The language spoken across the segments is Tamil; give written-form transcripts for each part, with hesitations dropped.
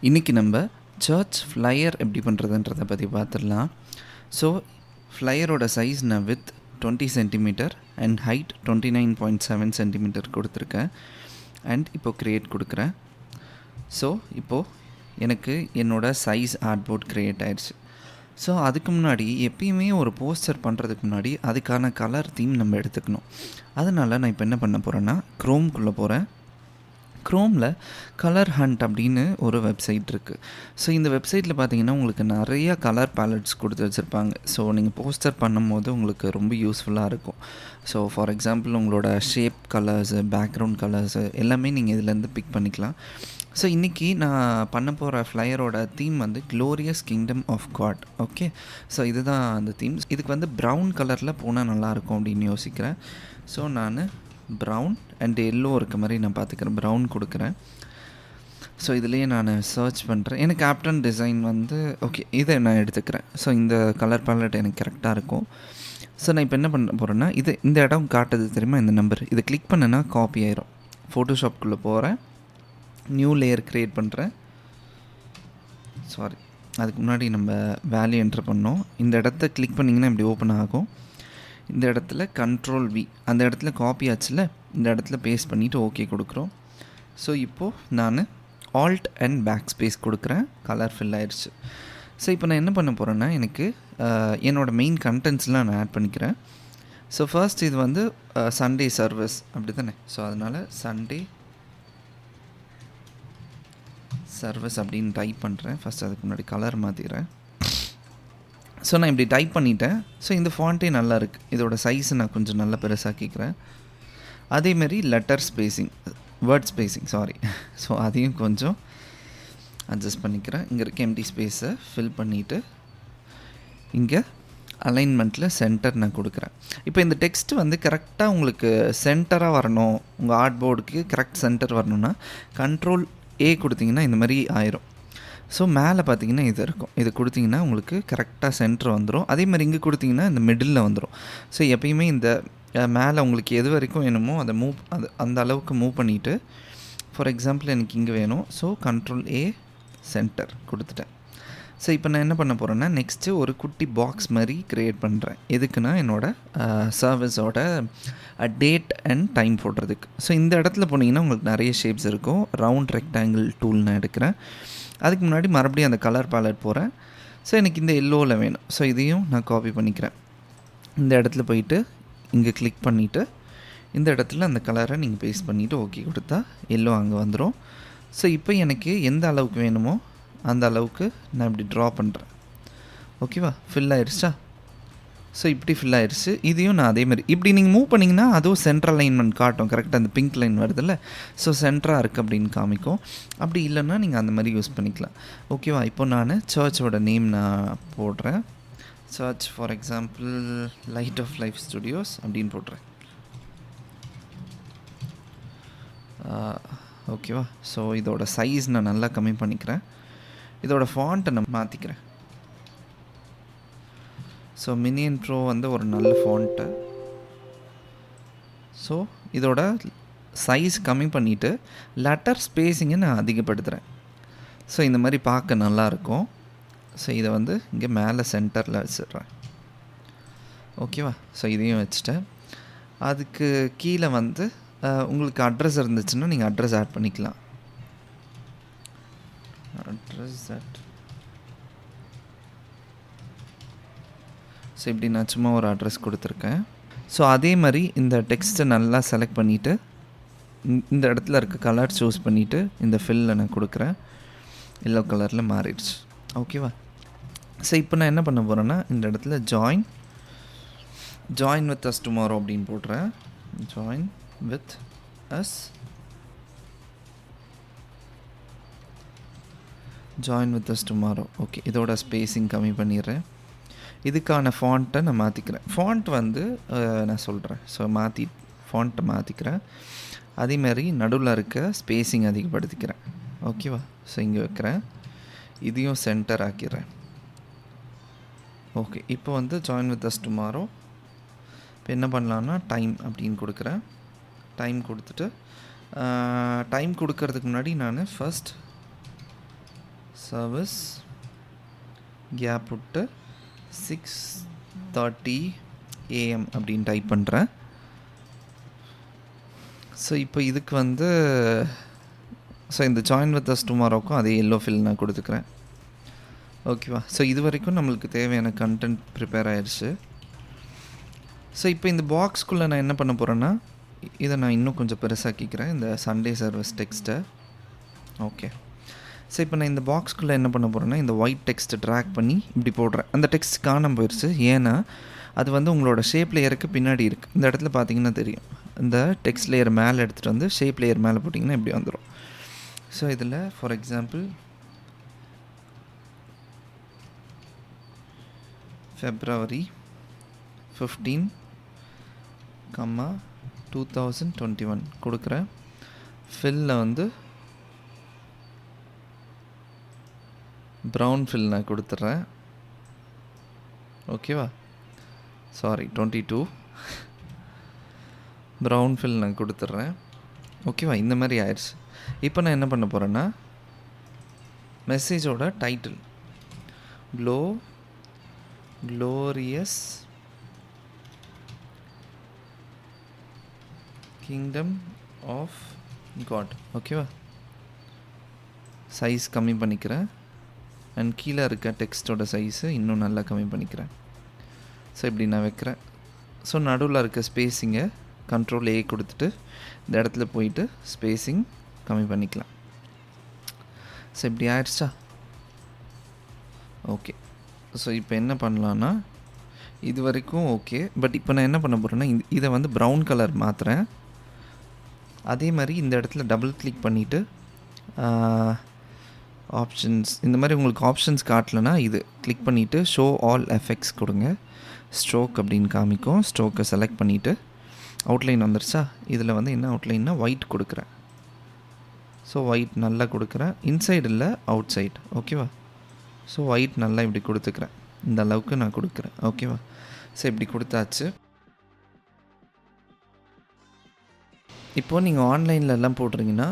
இன்றைக்கி நம்ம சர்ச் ஃப்ளையர் எப்படி பண்ணுறதுன்றதை பற்றி பார்த்துடலாம். ஸோ ஃப்ளையரோட சைஸ் நான் width 20 centimetre and height 29.7 centimetre கொடுத்துருக்கேன். அண்ட் இப்போது க்ரியேட் கொடுக்குறேன். ஸோ இப்போது எனக்கு என்னோடய சைஸ் ஆர்ட்போர்ட் க்ரியேட் ஆயிடுச்சு. ஸோ அதுக்கு முன்னாடி எப்பயுமே ஒரு போஸ்டர் பண்ணுறதுக்கு முன்னாடி அதுக்கான கலர் தீம் நம்ம எடுத்துக்கணும். அதனால் நான் இப்போ என்ன பண்ண போகிறேன்னா க்ரோம்குள்ளே போகிறேன். க்ரோமில் கலர் ஹண்ட் அப்படின்னு ஒரு வெப்சைட் இருக்குது. ஸோ இந்த வெப்சைட்டில் பார்த்தீங்கன்னா உங்களுக்கு நிறையா கலர் பேலட்ஸ் கொடுத்து வச்சுருப்பாங்க. ஸோ நீங்கள் போஸ்டர் பண்ணும்போது உங்களுக்கு ரொம்ப யூஸ்ஃபுல்லாக இருக்கும். ஸோ ஃபார் எக்ஸாம்பிள் உங்களோட ஷேப் கலர்ஸு, பேக்ரவுண்ட் கலர்ஸு எல்லாமே நீங்கள் இதுலேருந்து பிக் பண்ணிக்கலாம். ஸோ இன்றைக்கி நான் பண்ண போகிற ஃப்ளையரோட தீம் வந்து glorious kingdom of God. Okay, so இதுதான் அந்த தீம். இதுக்கு வந்து ப்ரௌன் கலரில் போனால் நல்லாயிருக்கும் அப்படின்னு யோசிக்கிறேன். ஸோ நான் ப்ரௌன் அண்ட் எல்லோ இருக்க மாதிரி நான் பார்த்துக்கிறேன். ப்ரௌன் கொடுக்குறேன். ஸோ இதுலேயே நான் சர்ச் பண்ணுறேன். எனக்கு கேப்டன் டிசைன் வந்து ஓகே, இதை நான் எடுத்துக்கிறேன். ஸோ இந்த கலர் பேலட் எனக்கு கரெக்டாக இருக்கும். ஸோ நான் இப்போ என்ன பண்ண போகிறேன்னா இந்த இடம் காட்டுது தெரியுமா, இந்த நம்பர், இதை கிளிக் பண்ணேன்னா காப்பி ஆயிரும். ஃபோட்டோஷாப்குள்ளே போகிறேன், நியூ லேயர் க்ரியேட் பண்ணுறேன். சாரி, அதுக்கு முன்னாடி நம்ம வேல்யூ என்ட்ரு பண்ணோம். இந்த இடத்த கிளிக் பண்ணிங்கன்னா இப்படி ஓப்பன் ஆகும். இந்த இடத்துல கண்ட்ரோல் V, அந்த இடத்துல காப்பி ஆச்சுல, இந்த இடத்துல பேஸ்ட் பண்ணிவிட்டு ஓகே கொடுக்குறோம். ஸோ இப்போது நான் ஆல்ட் அண்ட் பேக் ஸ்பேஸ் கொடுக்குறேன். கலர் ஃபில் ஆயிடுச்சு. ஸோ இப்போ நான் என்ன பண்ண போகிறேன்னா எனக்கு என்னோடய மெயின் கண்டென்ட்ஸ்லாம் நான் ஆட் பண்ணிக்கிறேன். ஸோ ஃபர்ஸ்ட் இது வந்து சண்டே சர்வீஸ் அப்படி தானே. ஸோ அதனால் சண்டே சர்வீஸ் அப்படின்னு டைப் பண்ணுறேன். ஃபஸ்ட் அதுக்கு முன்னாடி கலர் மாற்றிக்கிறேன். ஸோ நான் இப்படி டைப் பண்ணிட்டேன். ஸோ இந்த ஃபாண்ட்டே நல்லா இருக்குது. இதோட சைஸை நான் கொஞ்சம் நல்லா பெருசாக்கிக்கிறேன். அதேமாரி letter spacing, word spacing sorry, so அதையும் கொஞ்சம் அட்ஜஸ்ட் பண்ணிக்கிறேன். இங்கே இருக்க எம்டி ஸ்பேஸை ஃபில் பண்ணிவிட்டு இங்கே அலைன்மெண்ட்டில் சென்டர் நான் கொடுக்குறேன். இப்போ இந்த டெக்ஸ்ட் வந்து கரெக்டாக உங்களுக்கு சென்டராக வரணும், உங்கள் ஆர்ட் போர்டுக்கு கரெக்ட் சென்டர் வரணும்னா கண்ட்ரோல் A கொடுத்தீங்கன்னா இந்த மாதிரி ஆயிரும். ஸோ மேலே பார்த்தீங்கன்னா இது இருக்கும். இது கொடுத்தீங்கன்னா உங்களுக்கு கரெக்டாக சென்டர் வந்துடும். அதே மாதிரி இங்கே கொடுத்தீங்கன்னா இந்த மிடில் வந்துடும். ஸோ எப்பயுமே இந்த மேலே உங்களுக்கு எது வரைக்கும் வேணுமோ அதை அந்த அளவுக்கு மூவ் பண்ணிவிட்டு, ஃபார் எக்ஸாம்பிள் எனக்கு இங்கே வேணும். ஸோ கண்ட்ரோல் A சென்டர் கொடுத்துட்டேன். ஸோ இப்போ நான் என்ன பண்ண போகிறேன்னா நெக்ஸ்ட்டு ஒரு குட்டி பாக்ஸ் மாதிரி க்ரியேட் பண்ணுறேன். எதுக்குன்னா என்னோடய சர்வீஸோட டேட் அண்ட் டைம் போடுறதுக்கு. ஸோ இந்த இடத்துல போனீங்கன்னா உங்களுக்கு நிறைய ஷேப்ஸ் இருக்கும். ரவுண்ட் ரெக்டாங்கிள் டூல் நான் எடுக்கிறேன். அதுக்கு முன்னாடி மறுபடியும் அந்த கலர் பேலட் போகிறேன். ஸோ எனக்கு இந்த எல்லோவில் வேணும். ஸோ இதையும் நான் காப்பி பண்ணிக்கிறேன். இந்த இடத்துல போயிட்டு இங்கே கிளிக் பண்ணிவிட்டு இந்த இடத்துல அந்த கலரை நீங்கள் பேஸ்ட் பண்ணிவிட்டு ஓகே கொடுத்தா எல்லோ அங்கே வந்துடும். ஸோ இப்போ எனக்கு எந்த அளவுக்கு வேணுமோ அந்த அளவுக்கு நான் இப்படி ட்ரா பண்ணுறேன். ஓகேவா, ஃபில் ஆயிடுச்சா? ஸோ இப்படி ஃபில் ஆயிடுச்சு. இதையும் நான் அதேமாதிரி இப்படி நீங்கள் மூவ் பண்ணிங்கன்னா அதுவும் சென்ட்ரல் லைன்மெண்ட் காட்டும். கரெக்டாக அந்த பிங்க் லைன் வருதுல்ல, ஸோ சென்டராக இருக்குது அப்படின்னு காமிக்கும். அப்படி இல்லைன்னா நீங்கள் அந்த மாதிரி யூஸ் பண்ணிக்கலாம். ஓகேவா, இப்போ நான் சர்ச்சோட நேம் நான் போடுறேன். சர்ச் ஃபார் எக்ஸாம்பிள் Lightoflifestudios அப்படின்னு போடுறேன். ஓகேவா, ஸோ இதோட சைஸ் நான் நல்லா கம்மி பண்ணிக்கிறேன். இதோட ஃபாண்ட்டை நான் மாற்றிக்கிறேன். ஸோ மினியன் ப்ரோ வந்து ஒரு நல்ல ஃபாண்ட்டு. ஸோ இதோட சைஸ் கம்மி பண்ணிவிட்டு லெட்டர் ஸ்பேஸிங்கை நான் அதிகப்படுத்துகிறேன். ஸோ இந்த மாதிரி பார்க்க நல்லாயிருக்கும். ஸோ இதை வந்து இங்கே மேலே சென்டரில் வச்சிடுறேன். ஓகேவா, ஸோ இதையும் வச்சுட்டேன். அதுக்கு கீழே வந்து உங்களுக்கு அட்ரஸ் இருந்துச்சுன்னா நீங்கள் அட்ரஸ் ஆட் பண்ணிக்கலாம். அட்ரஸ் ஸோ இப்படி நான் சும்மா ஒரு அட்ரஸ் கொடுத்துருக்கேன். ஸோ அதே மாதிரி இந்த டெக்ஸ்ட்டை நல்லா செலக்ட் பண்ணிவிட்டு இந்த இடத்துல இருக்க கலர் சூஸ் பண்ணிவிட்டு இந்த ஃபில்லில் நான் கொடுக்குறேன். எல்லோ கலரில் மாறிடுச்சு. ஓகேவா, ஸோ இப்போ நான் என்ன பண்ண போகிறேன்னா இந்த இடத்துல ஜாயின் வித் அஸ் டுமாரோ அப்படின்னு போடுறேன். Join with us tomorrow. Okay, இதோட ஸ்பேஸிங் கம்மி பண்ணிடுறேன். இதுக்கான ஃபாண்ட்டை நான் மாற்றிக்கிறேன். ஃபாண்ட் வந்து நான் சொல்கிறேன். ஸோ ஃபாண்ட்டை மாற்றிக்கிறேன். அதேமாதிரி நடுவில் இருக்க ஸ்பேஸிங் அதிகப்படுத்திக்கிறேன். ஓகேவா, ஸோ இங்கே வைக்கிறேன். இதையும் சென்டர் ஆக்கிடுறேன். ஓகே, இப்போ வந்து ஜாயின் வித் அஸ் டுமாரோ. இப்போ என்ன பண்ணலான்னா டைம் அப்படின்னு கொடுக்குறேன். டைம் கொடுத்துட்டு டைம் கொடுக்கறதுக்கு முன்னாடி நான் ஃபர்ஸ்ட் சர்வீஸ் கேப் விட்டு 6:30 AM அப்படின்னு டைப் பண்ணுறேன். ஸோ இப்போ இதுக்கு வந்து ஸோ இந்த ஜாயின் வித் அஸ் டுமாரோக்கும் அதே எல்லோ ஃபில் நான் கொடுத்துக்கிறேன். ஓகேவா? ஸோ இது வரைக்கும் நம்மளுக்கு தேவையான கண்டென்ட் ப்ரிப்பேர் ஆயிடுச்சு. ஸோ இப்போ இந்த பாக்ஸ்குள்ளே நான் என்ன பண்ண போகிறேன்னா, இதை நான் இன்னும் கொஞ்சம் பெருசாக்கிக்கிறேன், இந்த சண்டே சர்வீஸ் டெக்ஸ்ட்டை. ஓகே. ஸோ இப்போ நான் இந்த பாக்ஸ்குள்ளே என்ன பண்ண போகிறேன்னா, இந்த ஒயிட் டெக்ஸ்ட்டை ட்ராக் பண்ணி இப்படி போடுறேன். அந்த டெக்ஸ்ட் காணாமல் போயிடுச்சு. ஏன்னா அது வந்து உங்களோட ஷேப் லேயருக்கு பின்னாடி இருக்குது. இந்த இடத்துல பார்த்தீங்கன்னா தெரியும். இந்த டெக்ஸ்ட் லேயர் மேலே எடுத்துகிட்டு வந்து ஷேப் லேயர் மேலே போட்டிங்கன்னா இப்படி வந்துடும். ஸோ இதில் ஃபார் எக்ஸாம்பிள் February 15, 2021 கொடுக்குறேன். ஃபில்லில் வந்து ப்ரௌன் ஃபில் நான் கொடுத்துட்றேன். ஓகேவா? சாரி 22 ப்ரௌன் ஃபில் நான் கொடுத்துட்றேன். ஓகேவா? இந்த மாதிரி ஆயிடுச்சு. இப்போ நான் என்ன பண்ண போகிறேன்னா, மெசேஜோட title glorious kingdom of God. ஓகேவா? சைஸ் கம்மி பண்ணிக்கிறேன். அண்ட் கீழே இருக்க டெக்ஸ்ட்டோட சைஸு இன்னும் நல்லா கம்மி பண்ணிக்கிறேன். ஸோ இப்படி நான் வைக்கிறேன். ஸோ நடுவில் இருக்க ஸ்பேஸிங்கை Ctrl A கொடுத்துட்டு இந்த இடத்துல போயிட்டு ஸ்பேஸிங் கம்மி பண்ணிக்கலாம். ஸோ இப்படி ஆயிடுச்சா? ஓகே. ஸோ இப்போ என்ன பண்ணலான்னா, இது வரைக்கும் ஓகே. பட் இப்போ நான் என்ன பண்ண போகிறேன்னா, இதை வந்து ப்ரௌன் கலர் மாற்றுறேன். அதே மாதிரி இந்த இடத்துல டபுள் கிளிக் பண்ணிவிட்டு ஆப்ஷன்ஸ், இந்த மாதிரி உங்களுக்கு ஆப்ஷன்ஸ் காட்டலைன்னா இது கிளிக் பண்ணிவிட்டு ஷோ ஆல் எஃபெக்ட்ஸ் கொடுங்க. ஸ்ட்ரோக் அப்படின்னு காமிக்கும். ஸ்ட்ரோக்கை செலக்ட் பண்ணிவிட்டு அவுட்லைன் வந்துருச்சா? இதில் வந்து என்ன அவுட்லைன்னா ஒயிட் கொடுக்குறேன். ஸோ ஒயிட் நல்லா கொடுக்குறேன். இன்சைடு இல்லை, அவுட் சைடு. ஓகேவா? ஸோ ஒயிட் நல்லா இப்படி கொடுத்துக்கிறேன். இந்த அளவுக்கு நான் கொடுக்குறேன். ஓகேவா? ஸோ இப்படி கொடுத்தாச்சு. இப்போது நீங்கள் ஆன்லைனில் எல்லாம் போடுறீங்கன்னா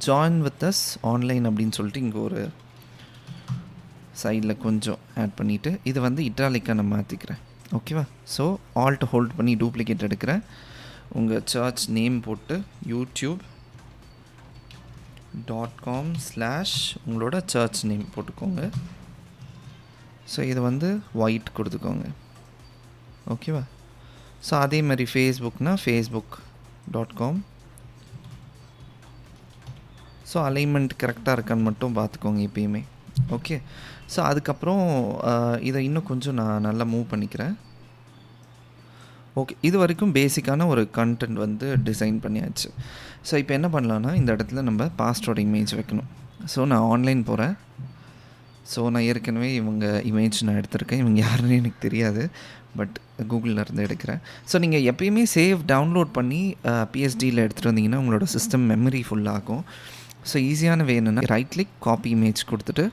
ஜாயின் வித் அஸ் ஆன்லைன் அப்படின்னு சொல்லிட்டு இங்கே ஒரு சைடில் கொஞ்சம் ஆட் பண்ணிவிட்டு இது வந்து இட்டாலிக்காக நான் மாற்றிக்கிறேன். ஓகேவா? ஸோ ஆல்ட் ஹோல்ட் பண்ணி டூப்ளிகேட் எடுக்கிறேன். உங்கள் சர்ச் நேம் போட்டு youtube.com/ உங்களோட சர்ச் நேம் போட்டுக்கோங்க. ஸோ இது வந்து ஒயிட் கொடுத்துக்கோங்க. ஓகேவா? ஸோ அதே மாதிரி ஃபேஸ்புக்னால் facebook.com. ஸோ அலைன்மெண்ட் கரெக்டாக இருக்கான்னு மட்டும் பார்த்துக்கோங்க எப்பயுமே. ஓகே. ஸோ அதுக்கப்புறம் இதை இன்னும் கொஞ்சம் நான் நல்லா மூவ் பண்ணிக்கிறேன். ஓகே. இது வரைக்கும் பேசிக்கான ஒரு கண்டென்ட் வந்து டிசைன் பண்ணியாச்சு. ஸோ இப்போ என்ன பண்ணலான்னா, இந்த இடத்துல நம்ம பாஸ்டோட இமேஜ் வைக்கணும். ஸோ நான் ஆன்லைன் போகிறேன். ஸோ நான் ஏற்கனவே இவங்க இமேஜ் நான் எடுத்திருக்கேன். இவங்க யாருன்னு எனக்கு தெரியாது, பட் கூகுளில் இருந்து எடுக்கிறேன். ஸோ நீங்கள் எப்பயுமே சேவ் டவுன்லோட் பண்ணி பிஎஸ்டியில் எடுத்துகிட்டு வந்தீங்கன்னா உங்களோட சிஸ்டம் மெமரி ஃபுல்லாகும். ஸோ ஈஸியான வே என்னென்னா, ரைட் கிளிக் காப்பி இமேஜ் கொடுத்துட்டு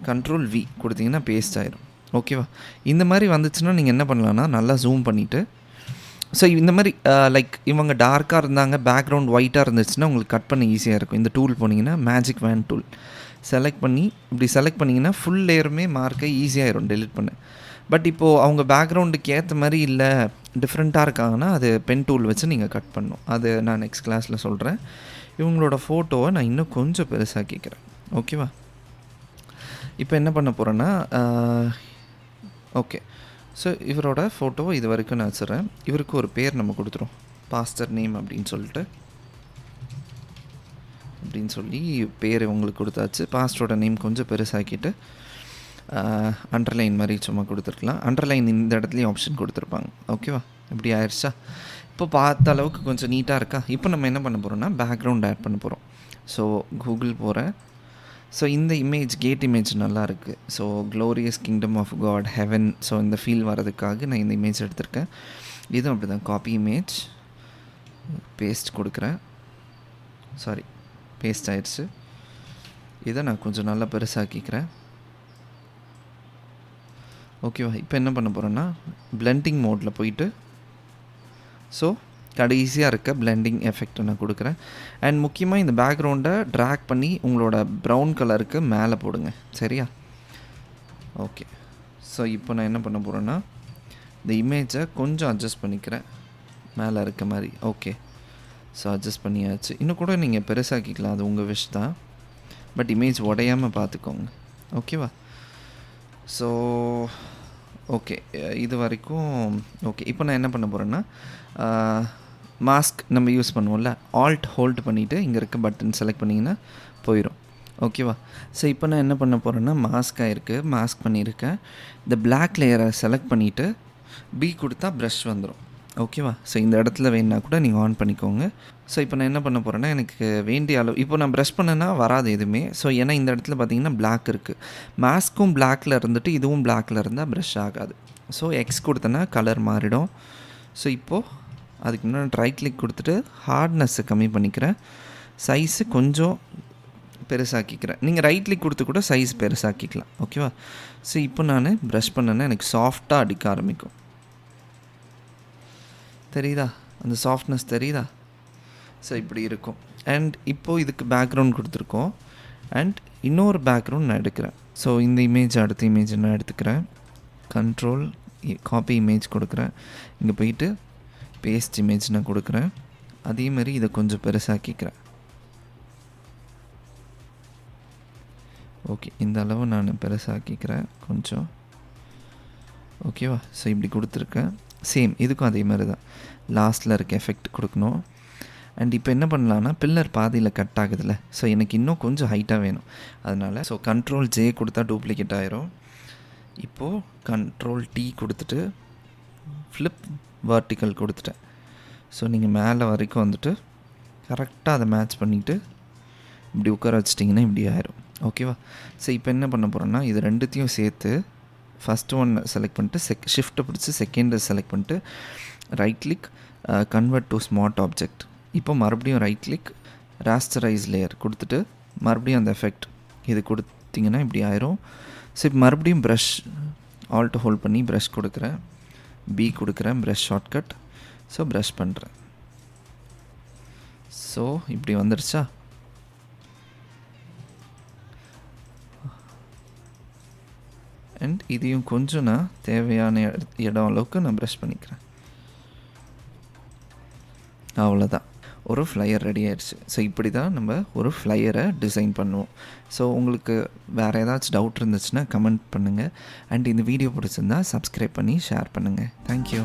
Ctrl V கொடுத்தீங்கன்னா பேஸ்ட் ஆயிடும். ஓகேவா? இந்த மாதிரி வந்துச்சுன்னா நீங்கள் என்ன பண்ணலான்னா, நல்லா ஜூம் பண்ணிவிட்டு, ஸோ இந்த மாதிரி லைக் இவங்க டார்க்காக இருந்தாங்க, பேக்ரவுண்ட் ஒயிட்டாக இருந்துச்சுன்னா உங்களுக்கு கட் பண்ண ஈஸியாக இருக்கும். இந்த டூல் போனீங்கன்னா மேஜிக் வேன் டூல் செலக்ட் பண்ணி இப்படி செலக்ட் பண்ணிங்கன்னா ஃபுல் லேயருமே மார்க்கை ஈஸியாகிடும் டெலிட் பண்ண. பட் இப்போது அவங்க பேக்ரவுண்டுக்கு ஏற்ற மாதிரி இல்லை, டிஃப்ரெண்ட்டாக இருக்காங்கன்னா அது பென் டூல் வச்சு நீங்கள் கட் பண்ணணும். அது நான் நெக்ஸ்ட் கிளாஸில் சொல்கிறேன். இவங்களோட ஃபோட்டோவை நான் இன்னும் கொஞ்சம் பெருசாக்கிக்கிறேன். ஓகேவா? இப்போ என்ன பண்ண போகிறேன்னா, ஓகே. ஸோ இவரோட ஃபோட்டோவை இது வரைக்கும் நான் வச்சுறேன். இவருக்கு ஒரு பேர் நம்ம கொடுத்துரும், பாஸ்டர் நேம் அப்படின்னு சொல்லி பேர் உங்களுக்கு கொடுத்தாச்சு. பாஸ்டரோட நேம் கொஞ்சம் பெருசாக்கிட்டு அண்டர்லைன் மாதிரி சும்மா கொடுத்துருக்கலாம். அண்டர்லைன் இந்த இடத்துலையும் ஆப்ஷன் கொடுத்துருப்பாங்க. ஓகேவா? இப்படி ஆயிடுச்சா? இப்போ பார்த்த அளவுக்கு கொஞ்சம் நீட்டாக இருக்கா? இப்போ நம்ம என்ன பண்ண போகிறோம்னா, பேக்ரவுண்ட் ஆட் பண்ண போகிறோம். ஸோ கூகுள் போகிறேன். ஸோ இந்த இமேஜ் கேட் இமேஜ் நல்லா இருக்குது. So glorious kingdom of God heaven, so இந்த ஃபீல் வரதுக்காக நான் இந்த இமேஜ் எடுத்திருக்கேன். இதுவும் அப்படி தான். காப்பி இமேஜ், பேஸ்ட் கொடுக்குறேன். சாரி, பேஸ்ட் ஆயிடுச்சு. இதை நான் கொஞ்சம் நல்லா பெருசாக்கிக்கிறேன். ஓகேவா? இப்போ என்ன பண்ண போகிறேன்னா, பிளெண்டிங் மோடில் போயிட்டு ஸோ கடைசியாக இருக்க பிளெண்டிங் எஃபெக்ட் நான் கொடுக்குறேன். அண்ட் முக்கியமாக இந்த பேக்ரவுண்டை ட்ராக் பண்ணி உங்களோட ப்ரௌன் கலருக்கு மேலே போடுங்க. சரியா? ஓகே. ஸோ இப்போ நான் என்ன பண்ண போகிறேன்னா இந்த இமேஜை கொஞ்சம் அட்ஜஸ்ட் பண்ணிக்கிறேன் மேலே இருக்க மாதிரி. ஓகே. ஸோ அட்ஜஸ்ட் பண்ணியாச்சு. இன்னும் கூட நீங்கள் பெருசாக்கிக்கலாம், அது உங்கள் விஷ் தான். பட் இமேஜ் உடையாமல் பார்த்துக்கோங்க. ஓகேவா? ஸோ ஓகே, இது வரைக்கும் ஓகே. இப்போ நான் என்ன பண்ண போகிறேன்னா மாஸ்க் நம்ம யூஸ் பண்ணுவோம்ல, ஆல்ட் ஹோல்ட் பண்ணிவிட்டு இங்கே இருக்க பட்டன் செலக்ட் பண்ணிங்கன்னா போயிடும். ஓகேவா? ஸோ இப்போ நான் என்ன பண்ண போகிறேன்னா மாஸ்காக இருக்குது, மாஸ்க் பண்ணியிருக்கேன். இந்த பிளாக் லேயரை செலக்ட் பண்ணிவிட்டு பி கொடுத்தா ப்ரஷ் வந்துடும். ஓகேவா? ஸோ இந்த இடத்துல வேணுன்னா கூட நீங்கள் ஆன் பண்ணிக்கோங்க. ஸோ இப்போ நான் என்ன பண்ண போகிறேன்னா எனக்கு வேண்டிய அளவு இப்போ நான் ப்ரஷ் பண்ணேன்னா வராது எதுவுமே. ஸோ ஏன்னா இந்த இடத்துல பார்த்தீங்கன்னா பிளாக் இருக்குது. மாஸ்க்கும் பிளாக்கில் இருந்துட்டு இதுவும் பிளாக்கில் இருந்தால் ப்ரஷ் ஆகாது. ஸோ எக்ஸ் கொடுத்தேன்னா கலர் மாறிடும். ஸோ இப்போது அதுக்கு முன்னாடி ரைட் கிளிக் கொடுத்துட்டு ஹார்ட்னஸ்ஸை கம்மி பண்ணிக்கிறேன், சைஸு கொஞ்சம் பெருசாக்கிக்கிறேன். நீங்கள் ரைட் கிளிக் கொடுத்து கூட சைஸ் பெருசாக்கிக்கலாம். ஓகேவா? ஸோ இப்போ நான் ப்ரஷ் பண்ணேன்னா எனக்கு சாஃப்டாக அடிக்க ஆரம்பிக்கும். தெரியுதா? அந்த சாஃப்ட்னஸ் தெரியுதா? ஸோ இப்படி இருக்கும். அண்ட் இப்போது இதுக்கு பேக்ரவுண்ட் கொடுத்துருக்கோம். அண்ட் இன்னொரு பேக்ரவுண்ட் நான் எடுக்கிறேன். ஸோ இந்த இமேஜ் அடுத்த இமேஜ் நான் எடுத்துக்கிறேன். கண்ட்ரோல் காப்பி இமேஜ் கொடுக்குறேன். இங்கே போயிட்டு பேஸ்ட் இமேஜ் நான் கொடுக்குறேன். அதேமாதிரி இதை கொஞ்சம் பெருசாக்கிக்கிறேன். ஓகே, இந்த அளவு நான் பெருசாக்கிக்கிறேன் கொஞ்சம். ஓகேவா? ஸோ இப்படி கொடுத்துருக்கேன். சேம் இதுக்கும் அதே மாதிரி தான் லாஸ்ட்டில் இருக்க எஃபெக்ட் கொடுக்கணும். அண்ட் இப்போ என்ன பண்ணலான்னா பில்லர் பாதியில் கட் ஆகுதுல்ல, ஸோ எனக்கு இன்னும் கொஞ்சம் ஹைட்டாக வேணும். அதனால் ஸோ கண்ட்ரோல் ஜே கொடுத்தா டூப்ளிகேட் ஆயிரும். இப்போது கண்ட்ரோல் டி கொடுத்துட்டு ஃப்ளிப் வர்டிக்கல் கொடுத்துட்டேன். ஸோ நீங்கள் மேலே வரைக்கும் வந்துட்டு கரெக்டாக அதை மேட்ச் பண்ணிவிட்டு இப்படி உட்கார வச்சிட்டிங்கன்னா இப்படி ஆயிரும். ஓகேவா? ஸோ இப்போ என்ன பண்ண போகிறேன்னா இது ரெண்டுத்தையும் சேர்த்து ஃபஸ்ட்டு ஒன் செலக்ட் பண்ணிட்டு ஷிஃப்ட்டை பிடிச்சி செகண்டை செலக்ட் பண்ணிட்டு right click convert to smart object. இப்போ மறுபடியும் ரைட் கிளிக் ராஸ்டரைஸ் லேயர் கொடுத்துட்டு மறுபடியும் அந்த எஃபெக்ட் இது கொடுத்திங்கன்னா இப்படி ஆயிரும். ஸோ இப்போ மறுபடியும் ப்ரஷ் ஆல்ட் ஹோல்ட் பண்ணி ப்ரஷ் கொடுக்குறேன், பி கொடுக்குறேன், ப்ரஷ் ஷார்ட்கட். ஸோ ப்ரஷ் பண்ணுறேன். ஸோ இப்படி வந்துடுச்சா? அண்ட் இதையும் கொஞ்சம் நான் தேவையான இடம் அளவுக்கு நான் ப்ரஷ் பண்ணிக்கிறேன். அவ்வளோதான், ஒரு ஃப்ளையர் ரெடி ஆயிடுச்சு. ஸோ இப்படி தான் நம்ம ஒரு ஃப்ளையரை டிசைன் பண்ணுவோம். ஸோ உங்களுக்கு வேறு ஏதாச்சும் டவுட் இருந்துச்சுன்னா கமெண்ட் பண்ணுங்கள். அண்ட் இந்த வீடியோ பிடிச்சிருந்தா சப்ஸ்கிரைப் பண்ணி ஷேர் பண்ணுங்கள். தேங்க்யூ.